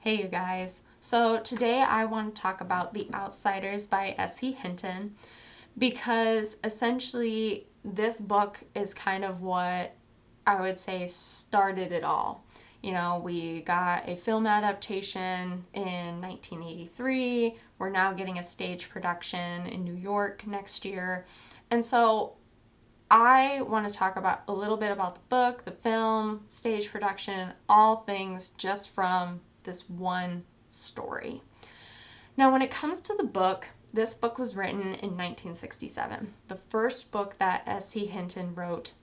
Hey you guys. So today I want to talk about The Outsiders by S.E. Hinton because essentially this book is kind of what I would say started it all. You know, we got a film adaptation in 1983. We're now getting a stage production in New York next year. And so I want to talk about a little bit about the book, the film, stage production, all things just from this one story. Now, when it comes to the book, this book was written in 1967, the first book that S.E. Hinton wrote.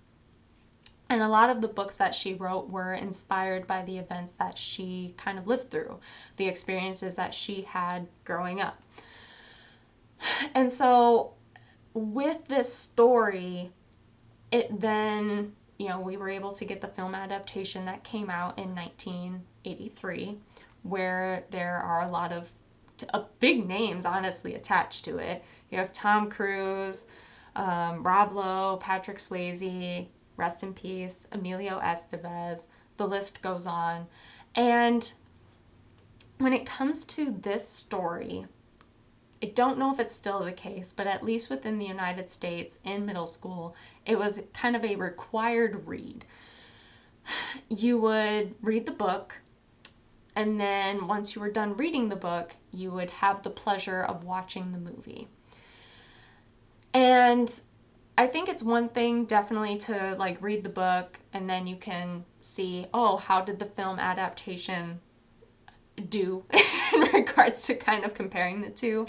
And a lot of the books that she wrote were inspired by the events that she kind of lived through, the experiences that she had growing up. And so, with this story, it then, we were able to get the film adaptation that came out in 1983, where there are a lot of big names, honestly, attached to it. You have Tom Cruise, Rob Lowe, Patrick Swayze, rest in peace, Emilio Estevez. The list goes on. And when it comes to this story, I don't know if it's still the case, but at least within the United States in middle school, it was kind of a required read. You would read the book, and then once you were done reading the book, you would have the pleasure of watching the movie. And I think it's one thing definitely to like read the book and then you can see, oh, how did the film adaptation do in regards to kind of comparing the two.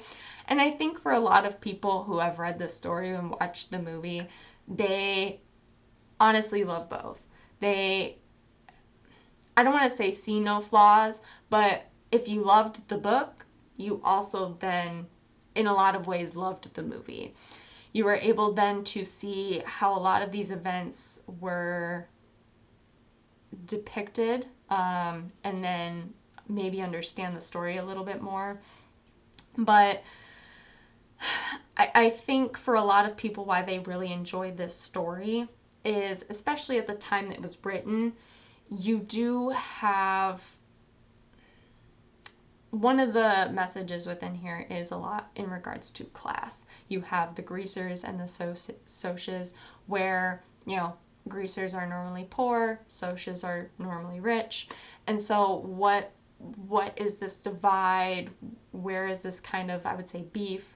And I think for a lot of people who have read the story and watched the movie, they honestly love both. I don't want to say see no flaws, but if you loved the book, you also then, in a lot of ways, loved the movie. You were able then to see how a lot of these events were depicted, and then maybe understand the story a little bit more. But I think for a lot of people, why they really enjoy this story is, especially at the time that it was written, you do have one of the messages within here is a lot in regards to class. You have the greasers and the socias, where, greasers are normally poor, socias are normally rich. And so what is this divide? Where is this kind of, I would say, beef?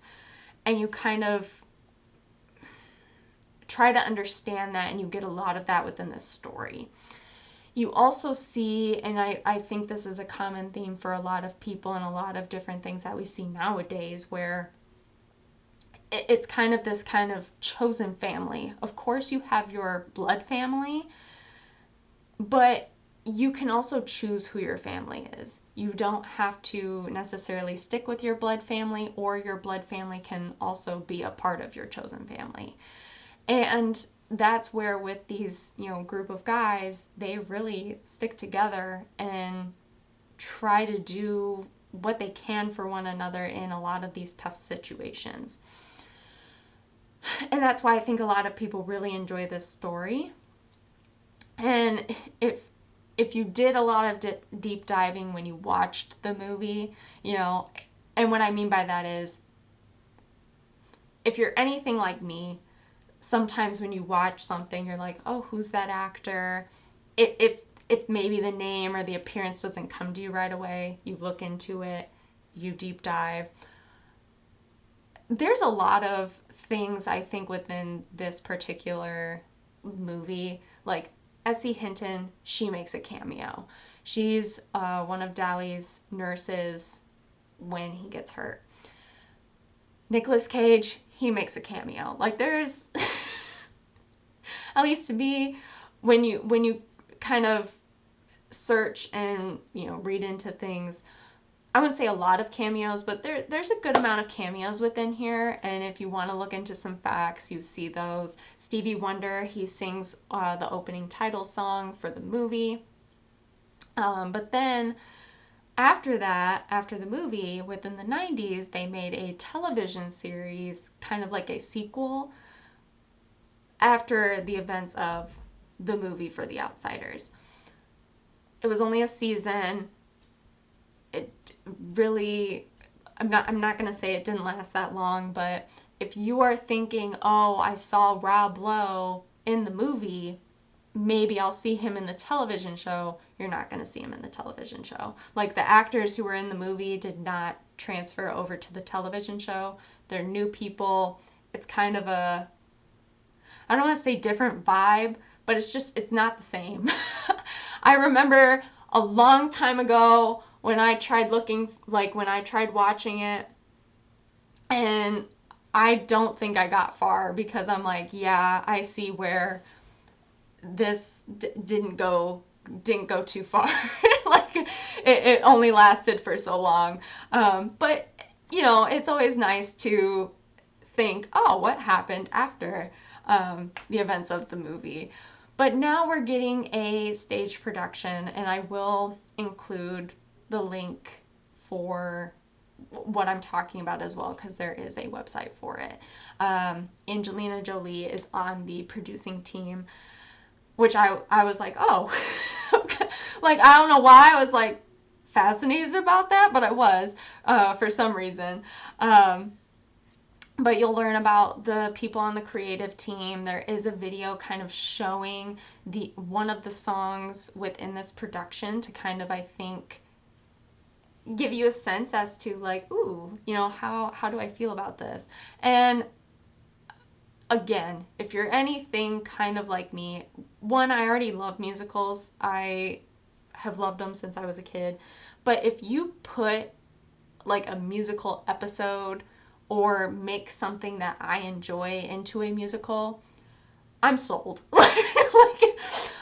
And you kind of try to understand that, and you get a lot of that within this story. You also see, and I think this is a common theme for a lot of people and a lot of different things that we see nowadays, where it's kind of this kind of chosen family. Of course, you have your blood family, but you can also choose who your family is. You don't have to necessarily stick with your blood family, or your blood family can also be a part of your chosen family. And that's where with these, group of guys, they really stick together and try to do what they can for one another in a lot of these tough situations. And that's why I think a lot of people really enjoy this story. And if you did a lot of deep diving when you watched the movie, and what I mean by that is, if you're anything like me, sometimes when you watch something, you're like, oh, who's that actor? If maybe the name or the appearance doesn't come to you right away, you look into it, you deep dive. There's a lot of things, I think, within this particular movie. Like S.E. Hinton, she makes a cameo. She's one of Dally's nurses when he gets hurt. Nicolas Cage, he makes a cameo. Like, there's at least to me, when you kind of search and read into things, I wouldn't say a lot of cameos, but there's a good amount of cameos within here. And if you want to look into some facts, you see those. Stevie Wonder, he sings the opening title song for the movie. But then after that, after the movie, within the 90s, they made a television series, kind of like a sequel, after the events of the movie for The Outsiders. It was only a season. it really, I'm not going to say it didn't last that long, but if you are thinking, oh, I saw Rob Lowe in the movie, maybe I'll see him in the television show, you're not going to see him in the television show. Like, the actors who were in the movie did not transfer over to the television show. They're new people. It's kind of a, I don't want to say different vibe, but it's not the same. I remember a long time ago when I tried watching it, and I don't think I got far because I'm like, yeah, I see where this didn't go too far. Like, it only lasted for so long. But, it's always nice to think, oh, what happened after the events of the movie. But now we're getting a stage production, and I will include the link for what I'm talking about as well, because there is a website for it. Angelina Jolie is on the producing team, which I was like, oh, like, I don't know why I was like fascinated about that, but I was for some reason. But you'll learn about the people on the creative team. There is a video kind of showing one of the songs within this production to kind of, I think, give you a sense as to like, ooh, how do I feel about this? And again, if you're anything kind of like me, one, I already love musicals. I have loved them since I was a kid. But if you put like a musical episode or make something that I enjoy into a musical, I'm sold.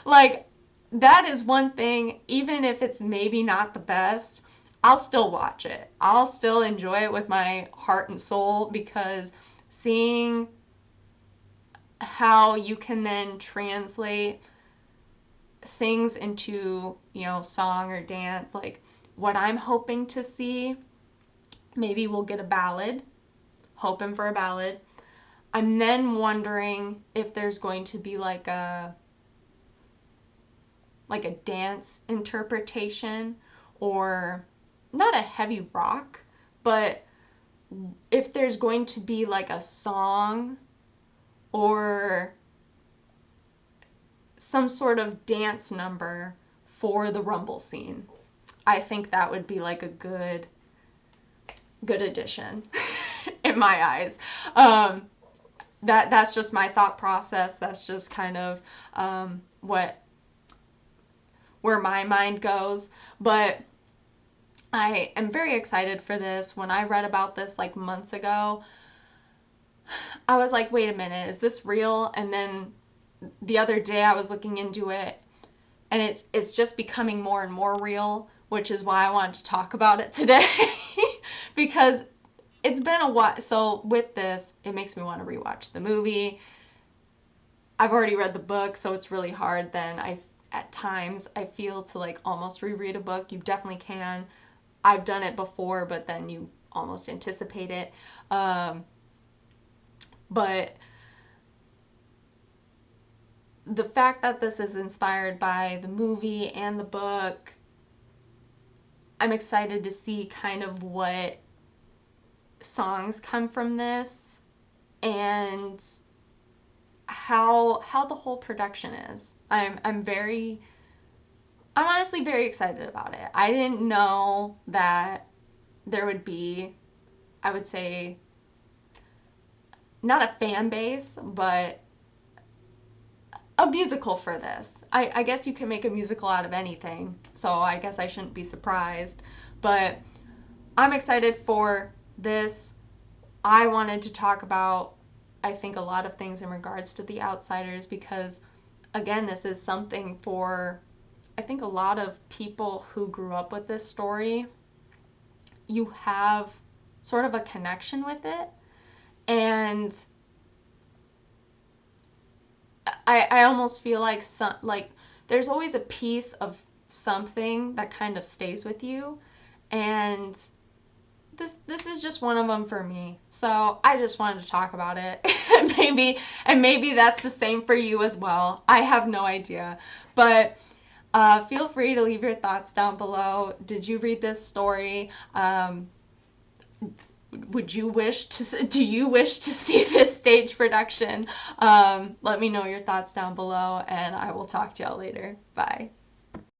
like that is one thing, even if it's maybe not the best, I'll still watch it. I'll still enjoy it with my heart and soul, because seeing how you can then translate things into, song or dance, like what I'm hoping to see, maybe we'll get a ballad, hoping for a ballad. I'm then wondering if there's going to be like a dance interpretation, or not a heavy rock, but if there's going to be like a song or some sort of dance number for the Rumble scene. I think that would be like a good addition in my eyes. That's just my thought process. That's just kind of where my mind goes. But I am very excited for this. When I read about this like months ago, I was like, wait a minute, is this real? And then the other day I was looking into it, and it's just becoming more and more real, which is why I wanted to talk about it today. Because it's been a while. So with this, it makes me want to rewatch the movie. I've already read the book, so it's really hard then. At times I feel to like almost reread a book. You definitely can. I've done it before, but then you almost anticipate it. But the fact that this is inspired by the movie and the book, I'm excited to see kind of what songs come from this and how the whole production is. I'm honestly very excited about it. I didn't know that there would be, I would say, not a fan base, but a musical for this. I guess you can make a musical out of anything, so I guess I shouldn't be surprised. But I'm excited for this. I wanted to talk about, I think, a lot of things in regards to The Outsiders, because, again, this is something for, I think, a lot of people who grew up with this story. You have sort of a connection with it, and I almost feel like there's always a piece of something that kind of stays with you, and this is just one of them for me. So I just wanted to talk about it. Maybe that's the same for you as well. I have no idea. But Feel free to leave your thoughts down below. Did you read this story? Do you wish to see this stage production? Let me know your thoughts down below, and I will talk to y'all later. Bye.